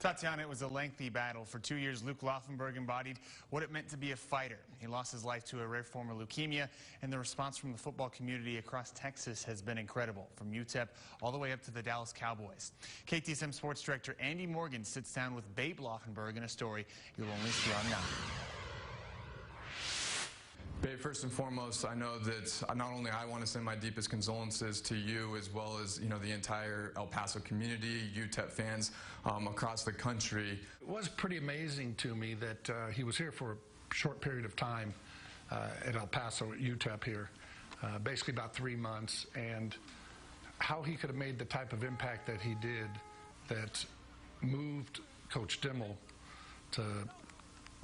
Tatiana, it was a lengthy battle. For 2 years, Luke Laufenberg embodied what it meant to be a fighter. He lost his life to a rare form of leukemia, and the response from the football community across Texas has been incredible, from UTEP all the way up to the Dallas Cowboys. KTSM Sports Director Andy Morgan sits down with Babe Laufenberg in a story you'll only see on 9. Babe, first and foremost, I know that not only I want to send my deepest condolences to you, as well as the entire El Paso community, UTEP fans across the country. It was pretty amazing to me that he was here for a short period of time at El Paso at UTEP here, basically about 3 months, and how he could have made the type of impact that he did that moved Coach Dimmel to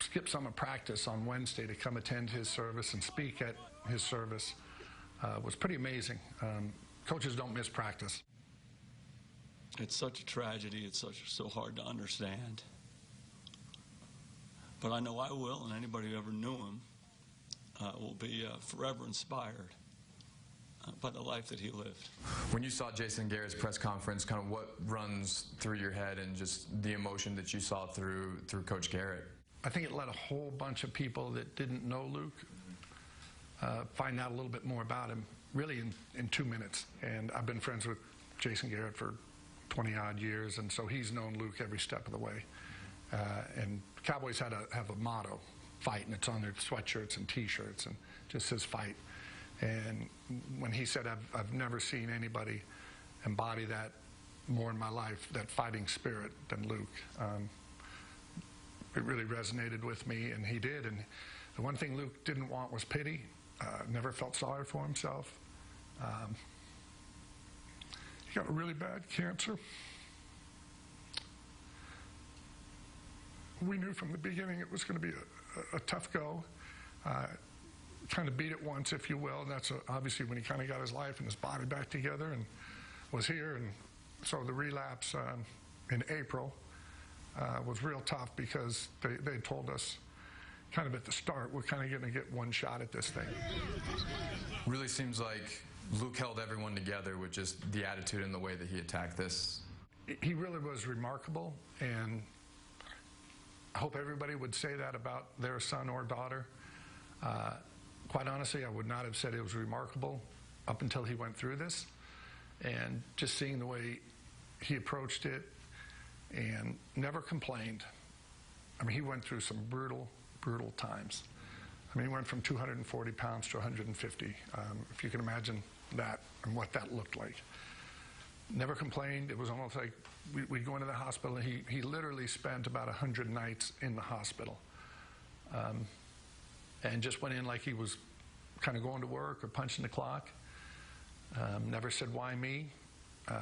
skip some of practice on Wednesday to come attend his service and speak at his service was pretty amazing. Coaches don't miss practice. It's such a tragedy. It's so hard to understand. But I know I will, and anybody who ever knew him will be forever inspired by the life that he lived. When you saw Jason Garrett's press conference, kind of what runs through your head and just the emotion that you saw through Coach Garrett? I think it let a whole bunch of people that didn't know Luke find out a little bit more about him, really in 2 minutes. And I've been friends with Jason Garrett for 20-odd years, and so he's known Luke every step of the way. And Cowboys have a motto, fight, and it's on their sweatshirts and T-shirts, and just says fight. And when he said, I've never seen anybody embody that more in my life, that fighting spirit, than Luke. It really resonated with me, and he did. And the one thing Luke didn't want was pity. Never felt sorry for himself. He got a really bad cancer. We knew from the beginning it was going to be a tough go. Kind of beat it once, if you will. And that's obviously when he kind of got his life and his body back together and was here. And so the relapse in April was real tough, because they told us kind of at the start, we're kind of going to get one shot at this thing. Really seems like Luke held everyone together with just the attitude and the way that he attacked this. He really was remarkable, and I hope everybody would say that about their son or daughter. Quite honestly, I would not have said it was remarkable up until he went through this, and just seeing the way he approached it and never complained. I mean, he went through some brutal times. I mean, he went from 240 pounds to 150, if you can imagine that and what that looked like. Never complained. It was almost like we'd go into the hospital, and he literally spent about 100 nights in the hospital. And just went in like he was kind of going to work or punching the clock. Never said, why me?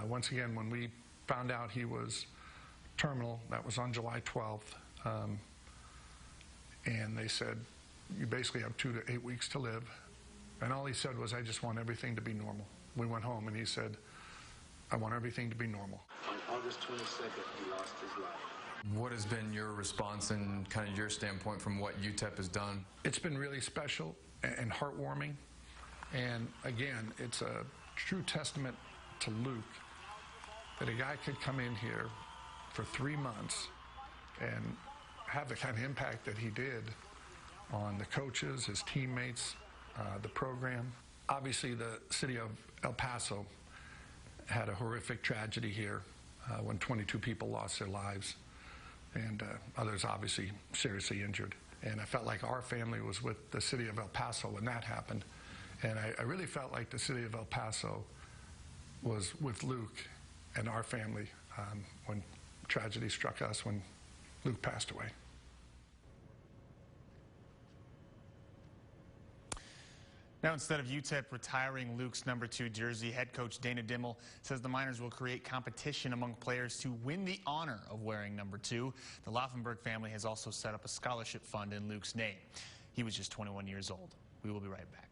Once again, when we found out he was terminal, that was on July 12th, and they said, you basically have 2 to 8 weeks to live. And all he said was, I just want everything to be normal. We went home, and he said, I want everything to be normal. On August 22nd, he lost his life. What has been your response and kind of your standpoint from what UTEP has done? It's been really special and heartwarming. And again, it's a true testament to Luke that a guy could come in here for 3 months and have the kind of impact that he did on the coaches, his teammates, the program. Obviously, the city of El Paso had a horrific tragedy here when 22 people lost their lives, and others obviously seriously injured. And I felt like our family was with the city of El Paso when that happened. And I really felt like the city of El Paso was with Luke and our family when tragedy struck us, when Luke passed away. Now, instead of UTEP retiring Luke's number 2 jersey, head coach Dana Dimmel says the Miners will create competition among players to win the honor of wearing number 2. The Laufenberg family has also set up a scholarship fund in Luke's name. He was just 21 years old. We will be right back.